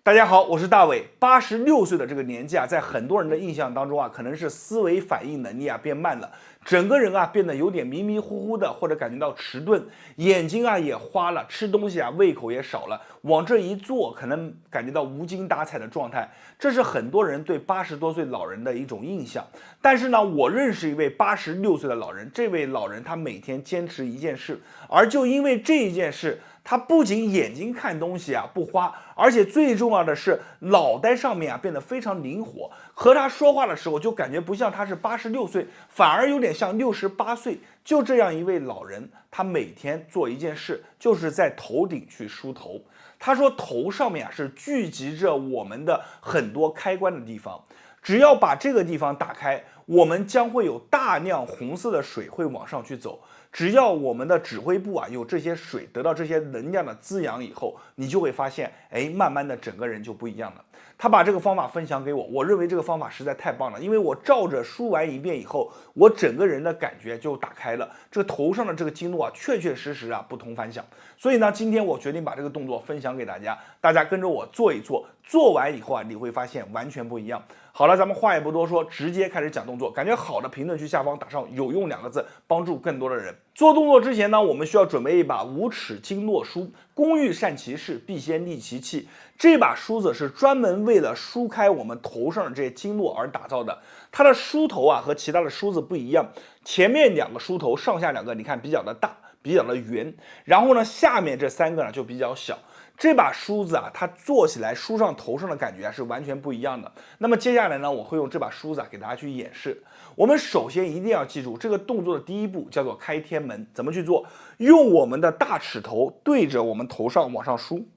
大家好，我是大伟。86岁的这个年纪啊，在很多人的印象当中啊，可能是思维反应能力啊变慢了，整个人啊变得有点迷迷糊糊的，或者感觉到迟钝，眼睛啊也花了，吃东西啊胃口也少了，往这一坐，可能感觉到无精打采的状态。这是很多人对80多岁老人的一种印象。但是呢，我认识一位86岁的老人，这位老人他每天坚持一件事，而就因为这一件事，他不仅眼睛看东西啊不花，而且最重要的是脑袋上面啊变得非常灵活。和他说话的时候，就感觉不像他是86岁，反而有点像68岁。就这样一位老人，他每天做一件事，就是在头顶去梳头。他说头上面啊是聚集着我们的很多开关的地方，只要把这个地方打开，我们将会有大量红色的水会往上去走。只要我们的指挥部啊有这些水得到这些能量的滋养以后，你就会发现，慢慢的整个人就不一样了。他把这个方法分享给我，我认为这个方法实在太棒了，因为我照着梳完一遍以后，我整个人的感觉就打开了，这个头上的这个经络啊，确确实实啊不同凡响。所以呢，今天我决定把这个动作分享给大家，大家跟着我做一做，做完以后啊，你会发现完全不一样。好了，咱们话也不多说，直接开始讲动作。感觉好的评论区下方打上有用2个字，帮助更多的人。做动作之前呢，我们需要准备一把5齿经络梳。工欲善其事，必先利其器。这把梳子是专门为了梳开我们头上的这些经络而打造的。它的梳头啊和其他的梳子不一样，前面2个梳头，上下2个你看比较的大，比较的圆，然后呢下面这3个呢就比较小。这把梳子啊，它做起来梳上头上的感觉啊是完全不一样的。那么接下来呢，我会用这把梳子啊给大家去演示。我们首先一定要记住这个动作的第一步叫做开天门，怎么去做？用我们的大齿头对着我们头上往上梳，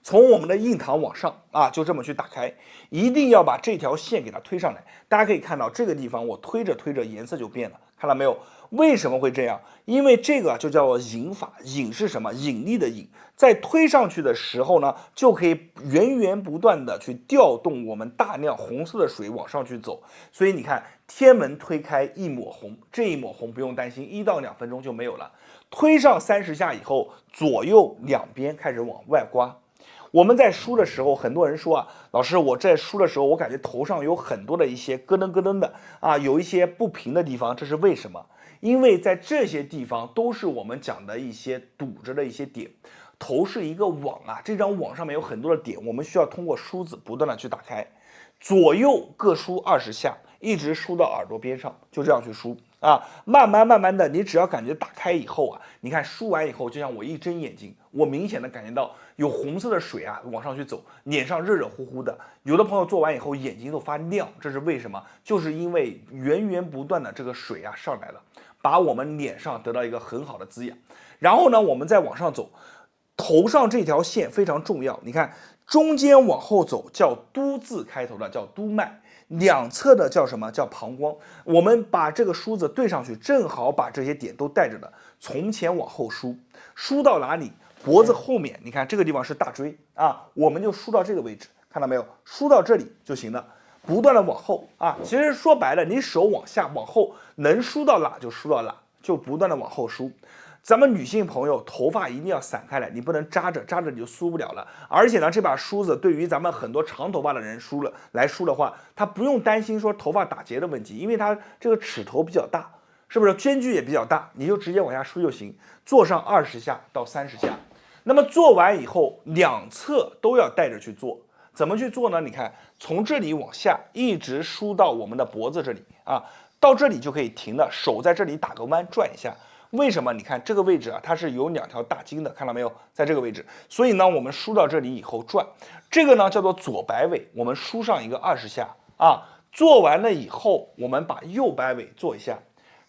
从我们的印堂往上啊，就这么去打开，一定要把这条线给它推上来。大家可以看到这个地方，我推着推着颜色就变了，看到没有？为什么会这样？因为这个就叫做引法。引是什么？引力的引。在推上去的时候呢，就可以源源不断的去调动我们大量红色的水往上去走。所以你看，天门推开一抹红，这一抹红不用担心，1到2分钟就没有了。推上30下以后，左右两边开始往外刮。我们在梳的时候，很多人说啊，老师，我在梳的时候，我感觉头上有很多的一些咯噔咯噔的啊，有一些不平的地方，这是为什么？因为在这些地方都是我们讲的一些堵着的一些点。头是一个网啊，这张网上面有很多的点，我们需要通过梳子不断的去打开，左右各梳20下，一直梳到耳朵边上，就这样去梳啊，慢慢的，你只要感觉打开以后啊，你看梳完以后，就像我一睁眼睛，我明显的感觉到有红色的水啊往上去走，脸上热热乎乎的。有的朋友做完以后眼睛都发亮，这是为什么？就是因为源源不断的这个水啊上来了，把我们脸上得到一个很好的滋养。然后呢，我们再往上走，头上这条线非常重要，你看中间往后走叫督字开头的叫督脉。两侧的叫什么？叫膀胱。我们把这个梳子对上去，正好把这些点都带着的，从前往后梳，梳到哪里？脖子后面，你看这个地方是大椎啊，我们就梳到这个位置，看到没有？梳到这里就行了，不断的往后啊。其实说白了，你手往下往后，能梳到哪就梳到哪，就不断的往后梳。咱们女性朋友头发一定要散开来，你不能扎着，扎着你就梳不了了。而且呢，这把梳子对于咱们很多长头发的人梳的话，他不用担心说头发打结的问题，因为它这个齿头比较大，是不是间距也比较大，你就直接往下梳就行。做上20下到30下，那么做完以后，两侧都要带着去做。怎么去做呢？你看，从这里往下一直梳到我们的脖子这里啊，到这里就可以停了，手在这里打个弯转一下。为什么？你看这个位置啊，它是有2条大筋的，看到没有？在这个位置，所以呢，我们梳到这里以后转，这个呢叫做左摆尾，我们梳上一个20下啊。做完了以后，我们把右摆尾做一下，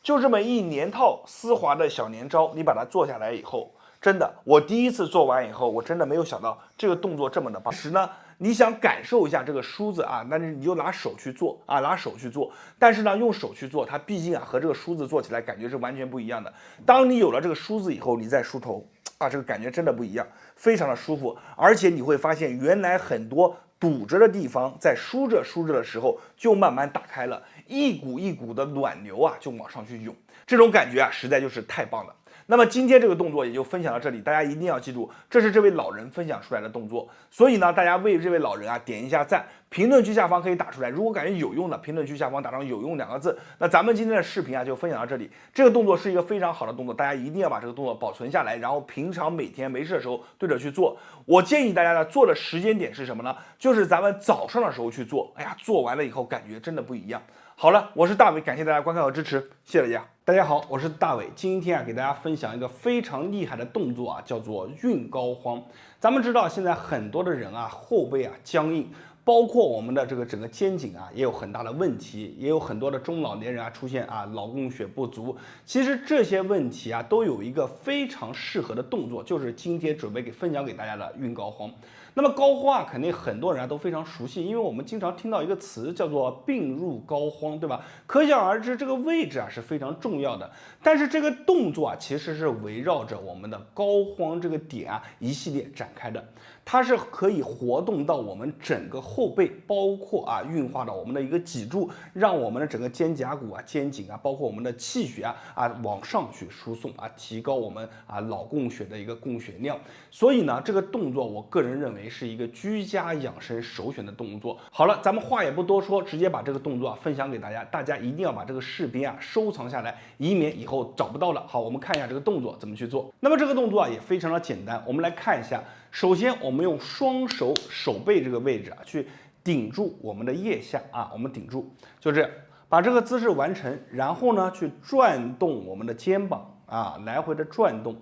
就这么一连套丝滑的小连招，你把它做下来以后，真的，我第一次做完以后，我真的没有想到这个动作这么的棒。其实呢，你想感受一下这个梳子啊，那你就拿手去做啊，拿手去做。但是呢，用手去做，它毕竟啊和这个梳子做起来感觉是完全不一样的。当你有了这个梳子以后，你再梳头啊，这个感觉真的不一样，非常的舒服。而且你会发现，原来很多堵着的地方，在梳着的时候就慢慢打开了，一股一股的暖流啊就往上去涌，这种感觉啊实在就是太棒了。那么今天这个动作也就分享到这里，大家一定要记住，这是这位老人分享出来的动作。所以呢，大家为这位老人啊点一下赞，评论区下方可以打出来。如果感觉有用的，评论区下方打上有用2个字。那咱们今天的视频啊就分享到这里。这个动作是一个非常好的动作，大家一定要把这个动作保存下来，然后平常每天没事的时候对着去做。我建议大家呢做的时间点是什么呢？就是咱们早上的时候去做。哎呀，做完了以后感觉真的不一样。好了，我是大伟，感谢大家观看和支持，谢谢大家。大家好，我是大伟，今天啊给大家分享一个非常厉害的动作啊，叫做运膏肓。咱们知道现在很多的人啊后背啊僵硬，包括我们的这个整个肩颈啊也有很大的问题，也有很多的中老年人啊出现啊脑供血不足。其实这些问题啊都有一个非常适合的动作，就是今天准备分享给大家的运膏肓。那么膏肓啊，肯定很多人啊都非常熟悉，因为我们经常听到一个词叫做病入膏肓，对吧？可想而知，这个位置啊是非常重要的。但是这个动作啊，其实是围绕着我们的膏肓这个点啊一系列展开的。它是可以活动到我们整个后背，包括啊运化到我们的一个脊柱，让我们的整个肩胛骨啊、肩颈啊，包括我们的气血啊往上去输送啊，提高我们啊脑供血的一个供血量。所以呢，这个动作我个人认为是一个居家养生首选的动作。好了，咱们话也不多说，直接把这个动作啊分享给大家，大家一定要把这个视频啊收藏下来，以免以后找不到了。好，我们看一下这个动作怎么去做。那么这个动作啊也非常的简单，我们来看一下。首先，我们用双手手背这个位置啊，去顶住我们的腋下啊，我们顶住，就这样，把这个姿势完成。然后呢，去转动我们的肩膀啊，来回的转动，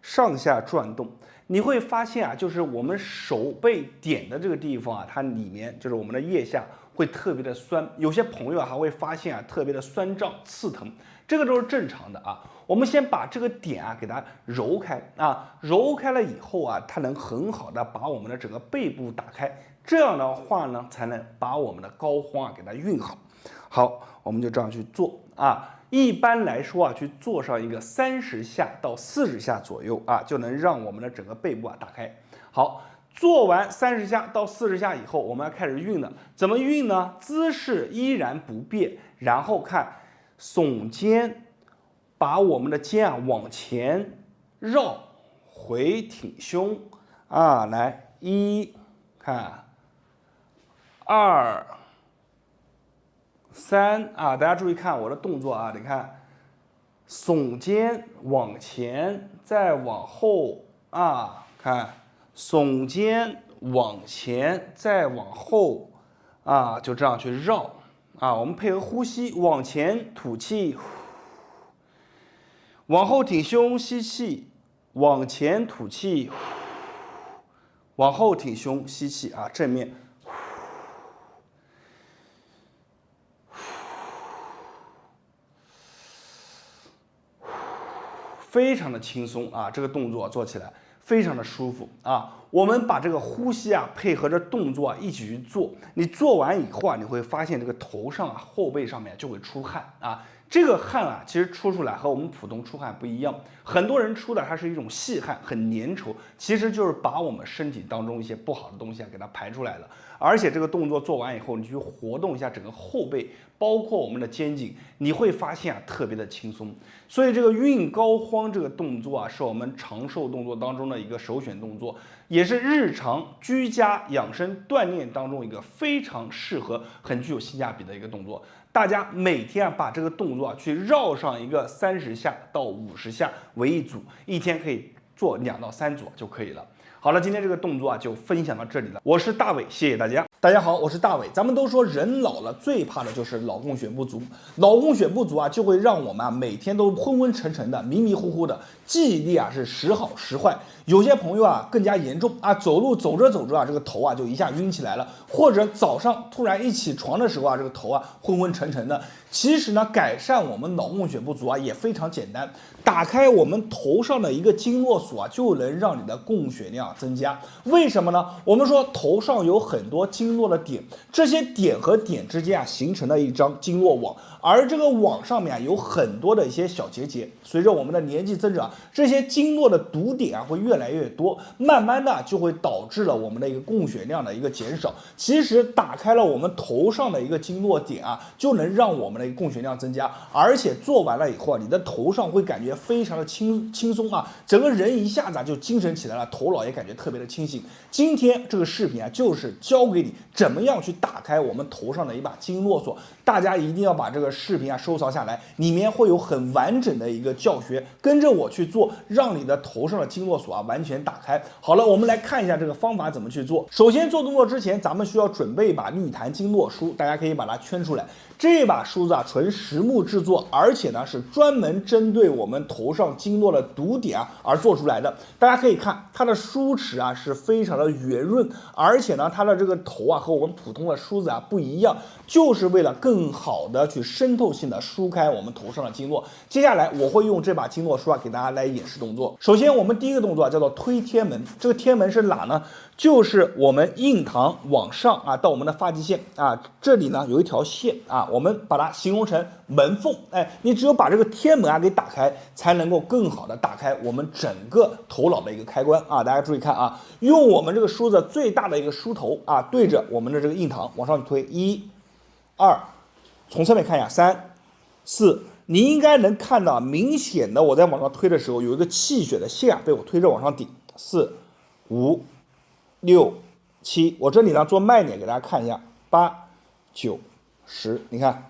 上下转动。你会发现啊，就是我们手背点的这个地方啊，它里面就是我们的腋下会特别的酸，有些朋友还会发现啊，特别的酸胀刺疼，这个都是正常的啊。我们先把这个点啊给它揉开啊，揉开了以后啊，它能很好的把我们的整个背部打开，这样的话呢，才能把我们的膏肓啊给它运好。好，我们就这样去做啊。一般来说啊，去做上一个30下到40下左右啊，就能让我们的整个背部啊打开。好，做完30下到40下以后，我们要开始运了。怎么运呢？姿势依然不变，然后看耸肩，把我们的肩啊往前绕，回挺胸啊，来1，看2、3啊，大家注意看我的动作啊，你看，耸肩往前，再往后啊，看，耸肩往前，再往后啊，就这样去绕啊，我们配合呼吸，往前吐气，往后挺胸吸气，往前吐气，往后挺胸吸气啊，正面。非常的轻松啊，这个动作做起来非常的舒服啊。我们把这个呼吸啊配合着动作啊一起去做，你做完以后啊，你会发现这个头上啊、后背上面就会出汗啊。这个汗啊，其实出来和我们普通出汗不一样，很多人出的它是一种细汗，很粘稠，其实就是把我们身体当中一些不好的东西啊给它排出来了。而且这个动作做完以后，你去活动一下整个后背，包括我们的肩颈，你会发现啊特别的轻松。所以这个运膏肓这个动作啊，是我们长寿动作当中的一个首选动作，也是日常居家养生锻炼当中一个非常适合、很具有性价比的一个动作。大家每天啊把这个动作啊去绕上一个30下到50下为一组，一天可以做2到3组就可以了。好了，今天这个动作啊就分享到这里了。我是大伟，谢谢大家。大家好，我是大伟。咱们都说人老了最怕的就是脑供血不足，脑供血不足啊就会让我们啊每天都昏昏沉沉的、迷迷糊糊的，记忆力啊是时好时坏。有些朋友啊更加严重啊，走路走着走着啊这个头啊就一下晕起来了，或者早上突然一起床的时候啊这个头啊昏昏沉沉的。其实呢，改善我们脑供血不足啊也非常简单，打开我们头上的一个经络锁啊，就能让你的供血量增加。为什么呢？我们说头上有很多经络的点，这些点和点之间啊形成了一张经络网，而这个网上面啊有很多的一些小结。随着我们的年纪增长，这些经络的堵点啊会越来越多，慢慢的就会导致了我们的一个供血量的一个减少。其实打开了我们头上的一个经络点啊，就能让我们的一个供血量增加，而且做完了以后啊，你的头上会感觉非常的轻松啊，整个人一下子就精神起来了，头脑也感觉特别的清醒。今天这个视频啊，就是教给你怎么样去打开我们头上的一把经络锁，大家一定要把这个视频啊收藏下来，里面会有很完整的一个教学，跟着我去做，让你的头上的经络锁啊完全打开。好了，我们来看一下这个方法怎么去做。首先做动作之前，咱们需要准备一把绿檀经络梳，大家可以把它圈出来。这把梳子啊，纯实木制作，而且呢是专门针对我们头上经络的堵点啊而做出来的。大家可以看它的梳齿啊是非常的圆润，而且呢它的这个头啊和我们普通的梳子啊不一样，就是为了更好的去渗透性的梳开我们头上的经络。接下来我会用这把经络梳啊给大家来演示动作。首先我们第一个动作叫做推天门，这个天门是哪呢？就是我们印堂往上啊到我们的发际线啊，这里呢有一条线啊，我们把它形容成门缝。哎，你只有把这个天门啊给打开，才能够更好的打开我们整个头脑的一个开关啊。大家注意看啊，用我们这个梳子最大的一个梳头啊，对着我们的这个印堂往上去推，1、2，从侧面看一下，3、4。你应该能看到明显的，我在往上推的时候，有一个气血的线啊被我推着往上顶，4、5、6、7，我这里呢做慢点给大家看一下，8、9、10，你看，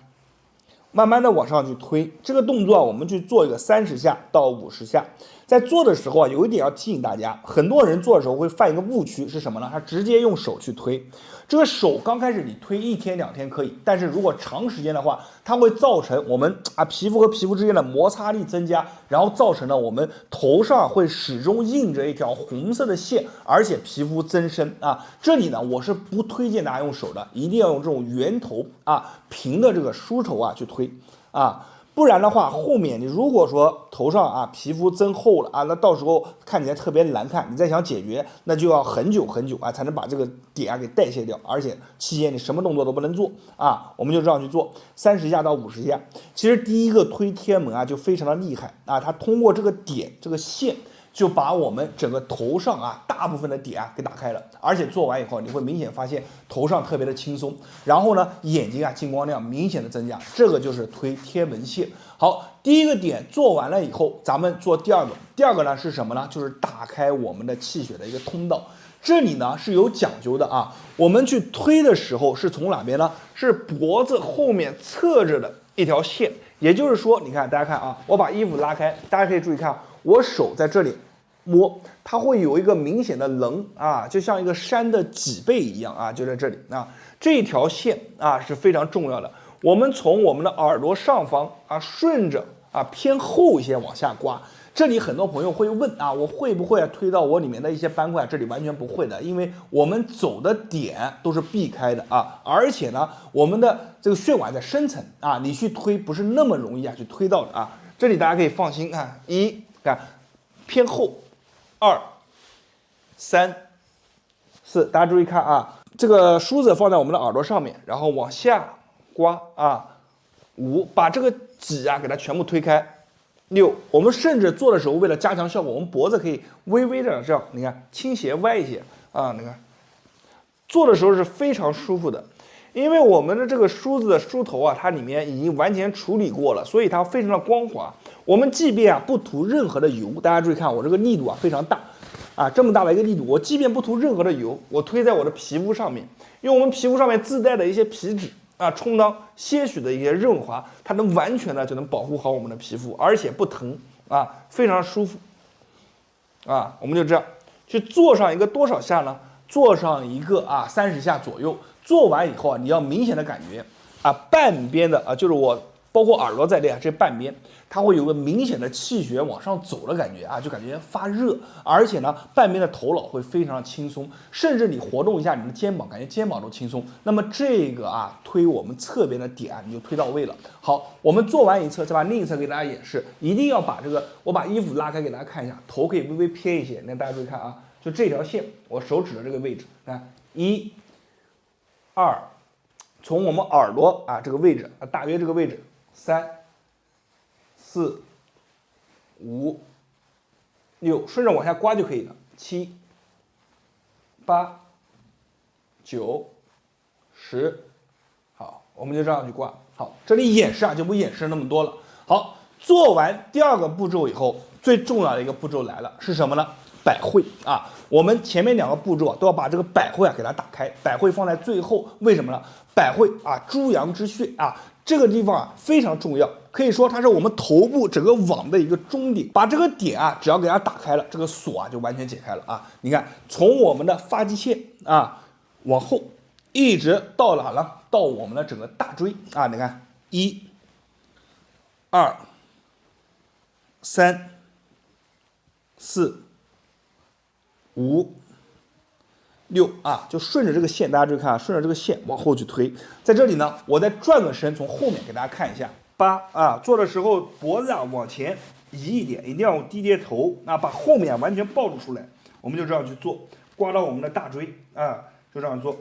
慢慢的往上去推，这个动作啊，我们去做一个30下到50下。在做的时候啊，有一点要提醒大家，很多人做的时候会犯一个误区是什么呢？他直接用手去推，这个手刚开始你推1天2天可以，但是如果长时间的话，它会造成我们皮肤和皮肤之间的摩擦力增加，然后造成了我们头上会始终印着一条红色的线，而且皮肤增生啊。这里呢，我是不推荐大家用手的，一定要用这种圆头啊平的这个梳头啊去推啊。不然的话，后面你如果说头上啊皮肤增厚了啊，那到时候看起来特别难看，你再想解决，那就要很久啊才能把这个点啊给代谢掉，而且期间你什么动作都不能做啊。我们就这样去做，30下到50下。其实第一个推天门啊就非常的厉害啊，它通过这个点这个线，就把我们整个头上啊大部分的点啊给打开了，而且做完以后你会明显发现头上特别的轻松，然后呢眼睛啊进光量明显的增加，这个就是推天门线。好，第一个点做完了以后，咱们做第二个。第二个呢是什么呢？就是打开我们的气血的一个通道。这里呢是有讲究的啊，我们去推的时候是从哪边呢？是脖子后面侧着的一条线，也就是说，你看大家看啊，我把衣服拉开，大家可以注意看，我手在这里摸，它会有一个明显的棱啊，就像一个山的脊背一样啊，就在这里啊，这条线啊是非常重要的。我们从我们的耳朵上方啊，顺着啊偏后一些往下刮。这里很多朋友会问啊，我会不会推到我里面的一些斑块？这里完全不会的，因为我们走的点都是避开的啊，而且呢，我们的这个血管在深层啊，你去推不是那么容易啊去推到的啊。这里大家可以放心看，1看偏后，2、3、4，大家注意看啊，这个梳子放在我们的耳朵上面，然后往下刮啊，5把这个脊啊给它全部推开，6我们甚至做的时候为了加强效果，我们脖子可以微微的这样，你看倾斜歪一些啊，你看做的时候是非常舒服的，因为我们的这个梳子的梳头啊，它里面已经完全处理过了，所以它非常的光滑。我们即便啊不涂任何的油，大家注意看我这个力度啊非常大啊，这么大的一个力度，我即便不涂任何的油，我推在我的皮肤上面，因为我们皮肤上面自带的一些皮脂啊，充当些许的一些润滑，它能完全的就能保护好我们的皮肤，而且不疼啊，非常舒服啊。我们就这样去做上一个多少下呢？做上一个啊30下左右。做完以后啊，你要明显的感觉啊，半边的啊，就是我包括耳朵在内啊，这半边它会有个明显的气血往上走的感觉啊，就感觉发热，而且呢，半边的头脑会非常的轻松，甚至你活动一下你的肩膀，感觉肩膀都轻松。那么这个啊，推我们侧边的点啊，你就推到位了。好，我们做完一侧，再把另一侧给大家演示，一定要把这个，我把衣服拉开给大家看一下，头可以微微偏一些，那大家注意看啊。就这条线，我手指的这个位置，看1、2，从我们耳朵啊这个位置啊，大约这个位置，3、4、5、6，顺着往下刮就可以了，7、8、9、10，好，我们就这样去刮。好，这里演示啊就不演示那么多了。好，做完第2个步骤以后，最重要的一个步骤来了，是什么呢？百会啊，我们前面2个步骤啊都要把这个百会啊给它打开，百会放在最后，为什么呢？百会啊，诸阳之穴啊，这个地方啊非常重要，可以说它是我们头部整个网的一个终点，把这个点啊只要给它打开了，这个锁啊就完全解开了啊。你看，从我们的发际线啊往后一直到哪了？到我们的整个大椎啊，你看1、2、3、4、5、6啊，就顺着这个线，大家注意看啊，顺着这个线往后去推。在这里呢，我再转个身，从后面给大家看一下。8啊，做的时候脖子啊往前移一点，一定要低跌头啊，把后面啊完全暴露出来。我们就这样去做，刮到我们的大椎啊，就这样做。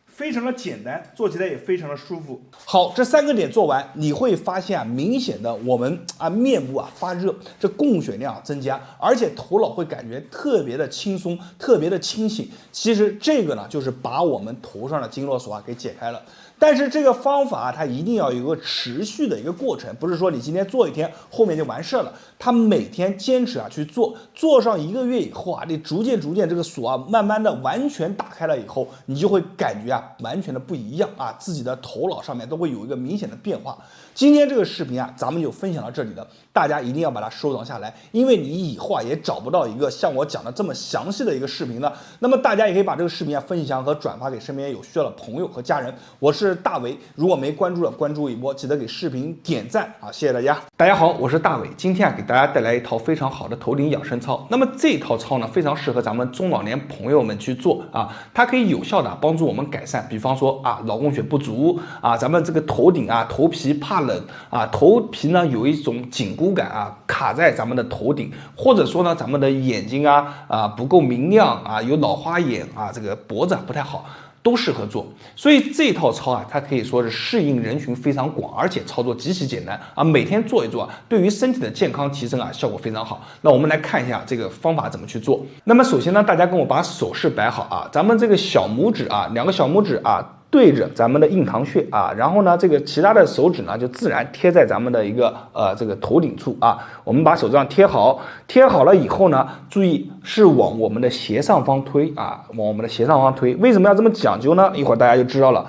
非常的简单，做起来也非常的舒服。好，这3个点做完，你会发现啊，明显的我们啊面部啊发热，这供血量增加，而且头脑会感觉特别的轻松，特别的清醒。其实这个呢，就是把我们头上的经络锁啊给解开了。但是这个方法啊，它一定要有一个持续的一个过程，不是说你今天做1天，后面就完事了。它每天坚持啊去做，做上1个月以后啊，你逐渐这个锁啊，慢慢的完全打开了以后，你就会感觉啊，完全的不一样啊，自己的头脑上面都会有一个明显的变化。今天这个视频啊，咱们就分享到这里了，大家一定要把它收藏下来，因为你以后啊也找不到一个像我讲的这么详细的一个视频了。那么大家也可以把这个视频啊分享和转发给身边有需要的朋友和家人。我是大伟，如果没关注的，关注一波，记得给视频点赞啊！谢谢大家。大家好，我是大伟，今天啊给大家带来一套非常好的头顶养生操。那么这套操呢，非常适合咱们中老年朋友们去做啊，它可以有效的帮助我们改善，比方说啊脑供血不足啊，咱们这个头顶啊头皮怕冷啊，头皮呢有一种紧箍感啊，卡在咱们的头顶，或者说呢咱们的眼睛啊不够明亮啊，有老花眼啊，这个脖子啊不太好。都适合做，所以这套操啊，它可以说是适应人群非常广，而且操作极其简单啊，每天做一做啊，对于身体的健康提升啊，效果非常好。那我们来看一下这个方法怎么去做。那么首先呢，大家跟我把手势摆好啊，咱们这个小拇指啊，2个小拇指啊对着咱们的印堂穴啊，然后呢，这个其他的手指呢就自然贴在咱们的一个这个头顶处啊。我们把手这样贴好，贴好了以后呢，注意是往我们的斜上方推啊，往我们的斜上方推。为什么要这么讲究呢？一会儿大家就知道了。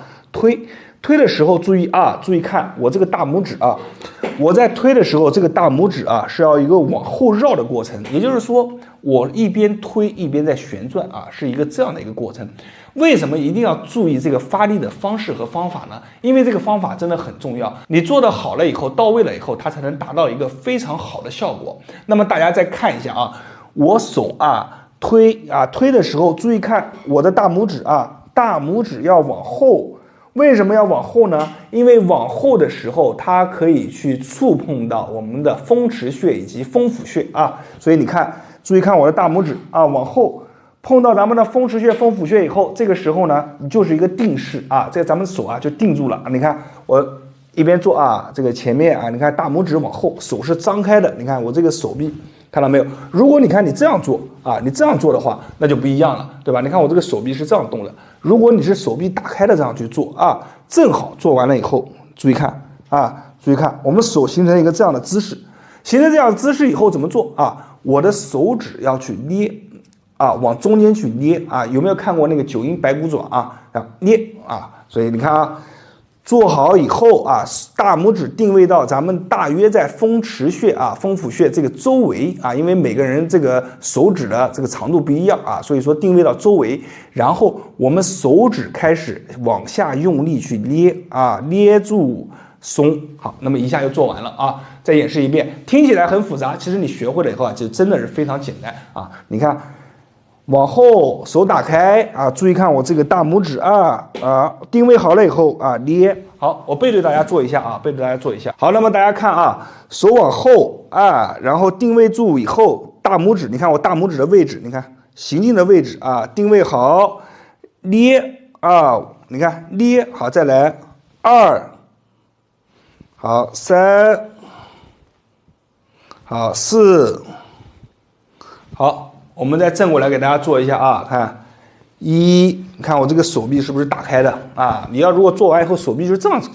推的时候注意啊，注意看我这个大拇指啊，我在推的时候，这个大拇指啊是要一个往后绕的过程，也就是说，我一边推一边在旋转啊，是一个这样的一个过程。为什么一定要注意这个发力的方式和方法呢？因为这个方法真的很重要，你做得好了以后，到位了以后，它才能达到一个非常好的效果。那么大家再看一下啊，我手啊推的时候，注意看我的大拇指啊，大拇指要往后。为什么要往后呢？因为往后的时候，它可以去触碰到我们的风池穴以及风府穴啊，所以你看，注意看我的大拇指啊，往后。碰到咱们的风池穴、风府穴以后，这个时候呢，你就是一个定式啊，这咱们手啊就定住了。你看我一边做啊，这个前面啊，你看大拇指往后，手是张开的。你看我这个手臂，看到没有？如果你看你这样做啊，你这样做的话，那就不一样了，对吧？你看我这个手臂是这样动的。如果你是手臂打开的这样去做啊，正好做完了以后，注意看啊，注意看，我们手形成一个这样的姿势，形成这样的姿势以后怎么做啊？我的手指要去捏。啊，往中间去捏啊，有没有看过那个9阴白骨爪啊？捏啊，所以你看啊，做好以后啊，大拇指定位到咱们大约在风池穴啊、风府穴这个周围啊，因为每个人这个手指的这个长度不一样啊，所以说定位到周围，然后我们手指开始往下用力去捏啊，捏住松，好，那么一下就做完了啊。再演示一遍，听起来很复杂，其实你学会了以后啊，就真的是非常简单啊。你看。往后手打开啊，注意看我这个大拇指定位好了以后啊，捏好，我背对大家做一下啊，背对大家做一下。好，那么大家看啊，手往后啊，然后定位住以后，大拇指，你看我大拇指的位置，你看行进的位置啊，定位好，捏啊，你看捏好，再来2，好3，好4，好，我们再正过来给大家做一下啊，看1，你看我这个手臂是不是打开的啊？你要如果做完以后手臂就是这样子，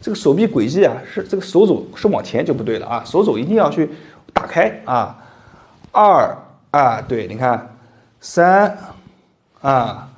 这个手臂轨迹啊是这个手肘是往前就不对了啊，手肘一定要去打开啊。2啊，对，你看3啊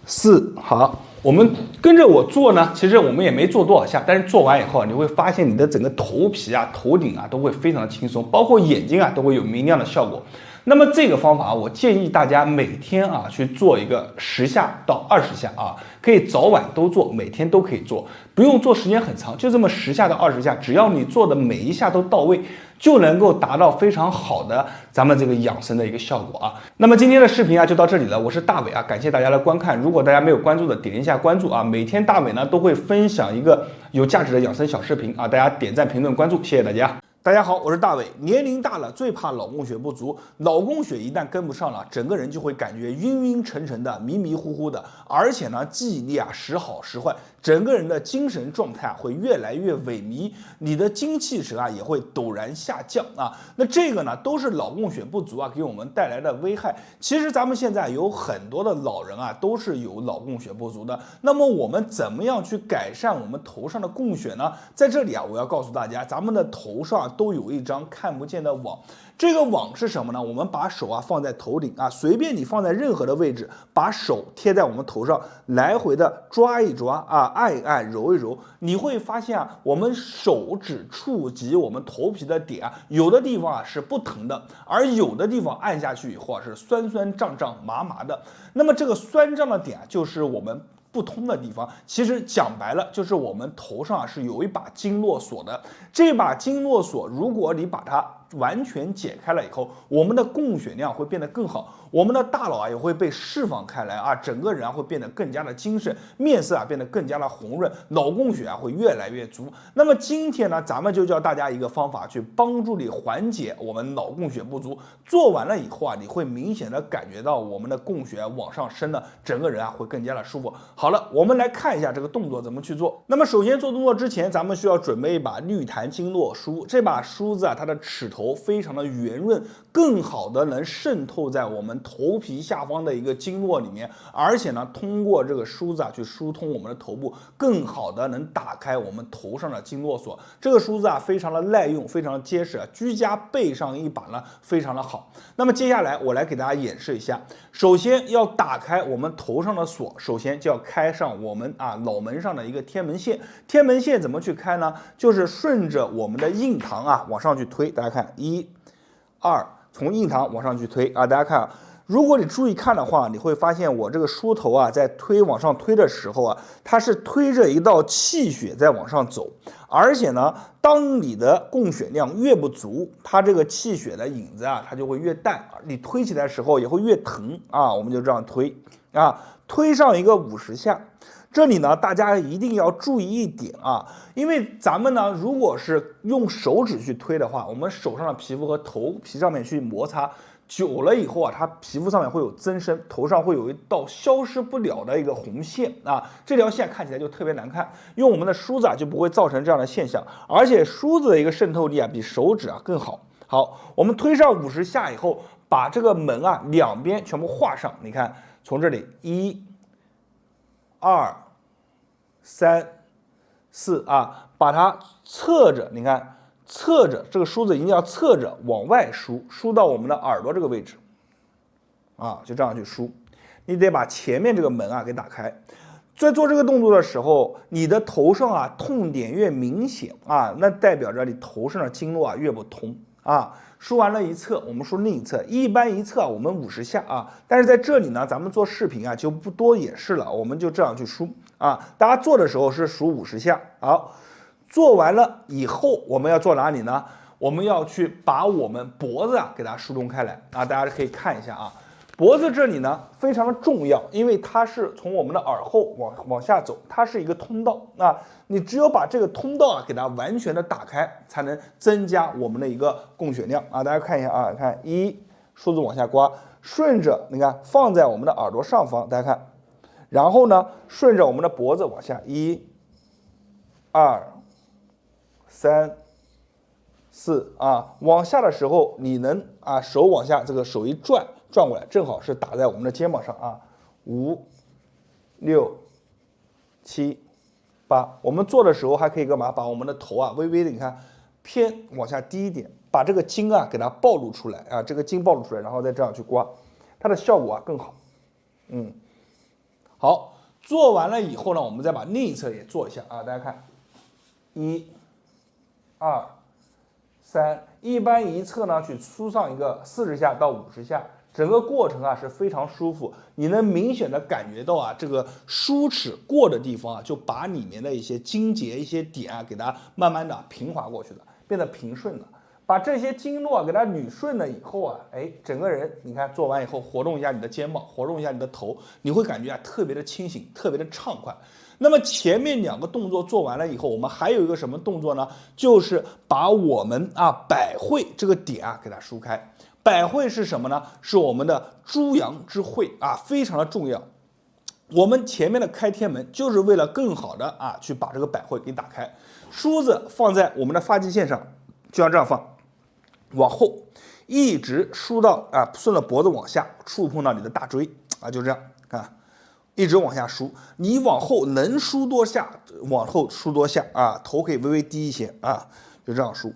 4，好，我们跟着我做呢，其实我们也没做多少下，但是做完以后，你会发现你的整个头皮啊、头顶啊都会非常的轻松，包括眼睛啊都会有明亮的效果。那么这个方法，我建议大家每天啊去做一个10下到20下啊，可以早晚都做，每天都可以做，不用做时间很长，就这么10下到20下，只要你做的每一下都到位，就能够达到非常好的咱们这个养生的一个效果啊。那么今天的视频啊就到这里了，我是大伟啊，感谢大家的观看。如果大家没有关注的，点一下关注啊，每天大伟呢都会分享一个有价值的养生小视频啊，大家点赞、评论、关注，谢谢大家。大家好，我是大伟。年龄大了最怕脑供血不足，脑供血一旦跟不上了，整个人就会感觉晕晕沉沉的、迷迷糊糊的，而且呢记忆力啊时好时坏，整个人的精神状态啊会越来越萎靡，你的精气神啊也会陡然下降啊。那这个呢都是脑供血不足啊给我们带来的危害。其实咱们现在有很多的老人啊都是有脑供血不足的，那么我们怎么样去改善我们头上的供血呢？在这里啊我要告诉大家，咱们的头上都有一张看不见的网，这个网是什么呢？我们把手啊放在头顶啊，随便你放在任何的位置，把手贴在我们头上，来回的抓一抓啊，按一按，揉一揉，你会发现啊，我们手指触及我们头皮的点啊，有的地方啊是不疼的，而有的地方按下去以后啊是酸酸胀胀麻麻的。那么这个酸胀的点啊，就是我们不通的地方，其实讲白了就是我们头上啊是有一把经络锁的，这把经络锁如果你把它完全解开了以后，我们的供血量会变得更好，我们的大脑啊也会被释放开来啊，整个人啊会变得更加的精神，面色啊变得更加的红润，脑供血啊会越来越足。那么今天呢，咱们就教大家一个方法，去帮助你缓解我们脑供血不足。做完了以后啊，你会明显的感觉到我们的供血往上升了，整个人啊会更加的舒服。好了，我们来看一下这个动作怎么去做。那么首先做动作之前，咱们需要准备一把绿檀经络梳。这把梳子啊，它的齿头非常的圆润，更好的能渗透在我们头皮下方的一个经络里面，而且呢，通过这个梳子啊去疏通我们的头部，更好的能打开我们头上的经络锁。这个梳子啊非常的耐用，非常的结实，居家备上一把呢非常的好。那么接下来我来给大家演示一下，首先要打开我们头上的锁，首先就要开上我们脑门上的一个天门线。天门线怎么去开呢？就是顺着我们的印堂啊往上去推，大家看1、2，从印堂往上去推啊，大家看啊。如果你注意看的话，你会发现我这个梳头啊，在往上推的时候啊，它是推着一道气血在往上走，而且呢，当你的供血量越不足，它这个气血的影子啊，它就会越淡，你推起来的时候也会越疼啊。我们就这样推啊，推上一个50下。这里呢，大家一定要注意一点啊，因为咱们呢，如果是用手指去推的话，我们手上的皮肤和头皮上面去摩擦。久了以后啊，它皮肤上面会有增生，头上会有一道消失不了的一个红线啊，这条线看起来就特别难看。用我们的梳子啊，就不会造成这样的现象，而且梳子的一个渗透力啊，比手指啊更好。好，我们推上50下以后，把这个门啊两边全部画上。你看，从这里1、2、3、4啊，把它侧着，你看。侧着这个梳子一定要侧着往外梳，梳到我们的耳朵这个位置，啊，就这样去梳。你得把前面这个门啊给打开。在做这个动作的时候，你的头上啊痛点越明显啊，那代表着你头上的经络啊越不通啊。梳完了一侧，我们梳另一侧，一般一侧我们50下啊。但是在这里呢，咱们做视频啊就不多演示了，我们就这样去梳啊。大家做的时候是数50下，好。做完了以后，我们要做哪里呢？我们要去把我们脖子啊给它疏通开来啊，大家可以看一下啊，脖子这里呢非常的重要，因为它是从我们的耳后往下走，它是一个通道啊，你只有把这个通道啊给它完全的打开，才能增加我们的一个供血量啊。大家看一下啊，看1，梳子往下刮，顺着你看放在我们的耳朵上方，大家看，然后呢，顺着我们的脖子往下1、2、3、4啊，往下的时候你能啊手往下这个手一转过来，正好是打在我们的肩膀上啊，5、6、7、8。我们做的时候还可以干嘛？把我们的头啊微微的你看偏往下低一点，把这个筋啊给它暴露出来啊，这个筋暴露出来，然后再这样去刮，它的效果啊更好。好，做完了以后呢，我们再把另一侧也做一下啊，大家看，1、2、3，一般一侧呢去梳上一个40下到50下，整个过程啊是非常舒服，你能明显的感觉到啊这个梳齿过的地方啊，就把里面的一些筋结、一些点啊，给它慢慢的平滑过去了，变得平顺了。把这些经络给它捋顺了以后啊，哎，整个人你看做完以后，活动一下你的肩膀，活动一下你的头，你会感觉啊特别的清醒，特别的畅快。那么前面2个动作做完了以后，我们还有一个什么动作呢？就是把我们啊百会这个点啊给它梳开。百会是什么呢？是我们的诸阳之会啊，非常的重要。我们前面的开天门就是为了更好的啊去把这个百会给打开。梳子放在我们的发际线上，就像这样放。往后一直梳到啊，顺着脖子往下触碰到你的大椎啊，就这样啊，一直往下梳。你往后能梳多下，往后梳多下啊，头可以微微低一些啊，就这样梳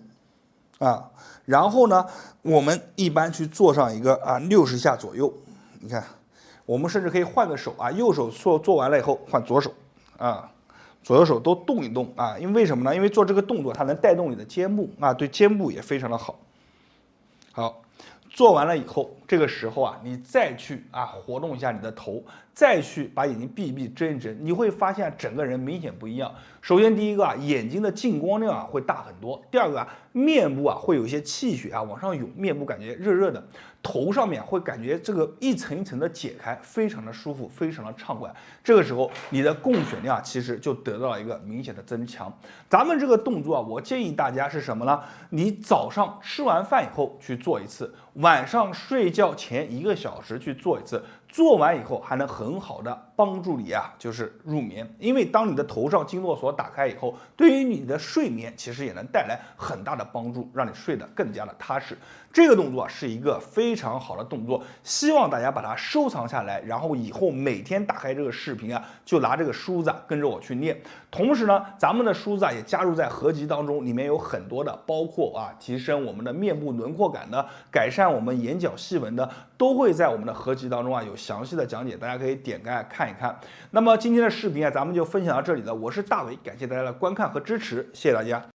啊。然后呢，我们一般去做上一个啊60下左右。你看，我们甚至可以换个手啊，右手做完了以后换左手啊。左右手都动一动啊，因为什么呢？因为做这个动作它能带动你的肩部啊，对肩部也非常的好。好，做完了以后，这个时候啊，你再去啊活动一下你的头，再去把眼睛闭一闭、睁一睁，你会发现整个人明显不一样。首先第一个啊，眼睛的进光量啊会大很多；第二个啊，面部啊会有一些气血啊往上涌，面部感觉热热的，头上面会感觉这个一层一层的解开，非常的舒服，非常的畅快。这个时候你的供血量其实就得到了一个明显的增强。咱们这个动作啊，我建议大家是什么呢？你早上吃完饭以后去做一次，晚上睡觉前1个小时去做一次。做完以后还能很好的帮助你啊，就是入眠。因为当你的头上经络所打开以后，对于你的睡眠其实也能带来很大的帮助，让你睡得更加的踏实。这个动作是一个非常好的动作，希望大家把它收藏下来，然后以后每天打开这个视频啊，就拿这个梳子跟着我去练。同时呢，咱们的梳子也加入在合集当中，里面有很多的，包括啊提升我们的面部轮廓感的，改善我们眼角细纹的，都会在我们的合集当中啊有详细的讲解，大家可以点开看一看。那么今天的视频啊，咱们就分享到这里了。我是大伟，感谢大家的观看和支持，谢谢大家。